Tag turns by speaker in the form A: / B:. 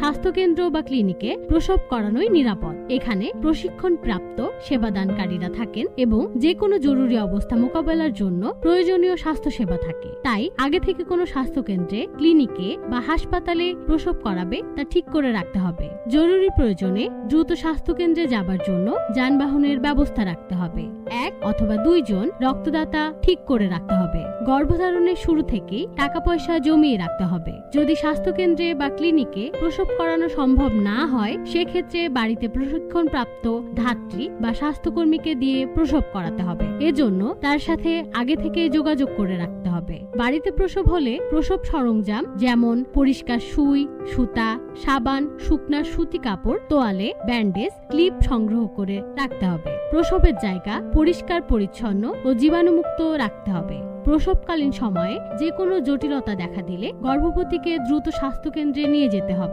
A: স্বাস্থ্যকেন্দ্র বা ক্লিনিকে প্রসব করানোই নিরাপদ। এখানে প্রশিক্ষণ প্রাপ্ত সেবাদানকারীরা থাকেন এবং যে কোনো জরুরি অবস্থা মোকাবেলার জন্য প্রয়োজনীয় স্বাস্থ্যসেবা থাকে। তাই আগে থেকে কোনো স্বাস্থ্যকেন্দ্রে, ক্লিনিকে বা হাসপাতালে প্রসব করাবে তা ঠিক করে রাখতে হবে। জরুরি প্রয়োজনে দ্রুত স্বাস্থ্যকেন্দ্রে যাবার জন্য যানবাহনের ব্যবস্থা রাখতে হবে। 1 অথবা 2 জন রক্তদাতা ঠিক করে রাখতে হবে। গর্ভধারণের শুরু থেকেই টাকা পয়সা জমিয়ে রাখতে হবে। যদি স্বাস্থ্যকেন্দ্রে বা ক্লিনিকে প্রসব করানো সম্ভব না হয়, সেক্ষেত্রে বাড়িতে প্রশিক্ষণ প্রাপ্ত ধাত্রী বা স্বাস্থ্যকর্মীকে দিয়ে প্রসব করাতে হবে। এজন্য তার সাথে আগে থেকে যোগাযোগ করে রাখতে হবে। বাড়িতে প্রসব হলে প্রসব সরঞ্জাম যেমন পরিষ্কার সুই, সুতা, সাবান, শুকনা সুতি কাপড়, তোয়ালে, ব্যান্ডেজ, ক্লিপ সংগ্রহ করে রাখতে হবে। প্রসবের জায়গা পরিষ্কার পরিচ্ছন্ন ও জীবাণুমুক্ত রাখতে হবে। প্রসবকালীন সময়ে যে কোনো জটিলতা দেখা দিলে গর্ভবতীকে দ্রুত স্বাস্থ্যকেন্দ্রে নিয়ে যেতে হবে।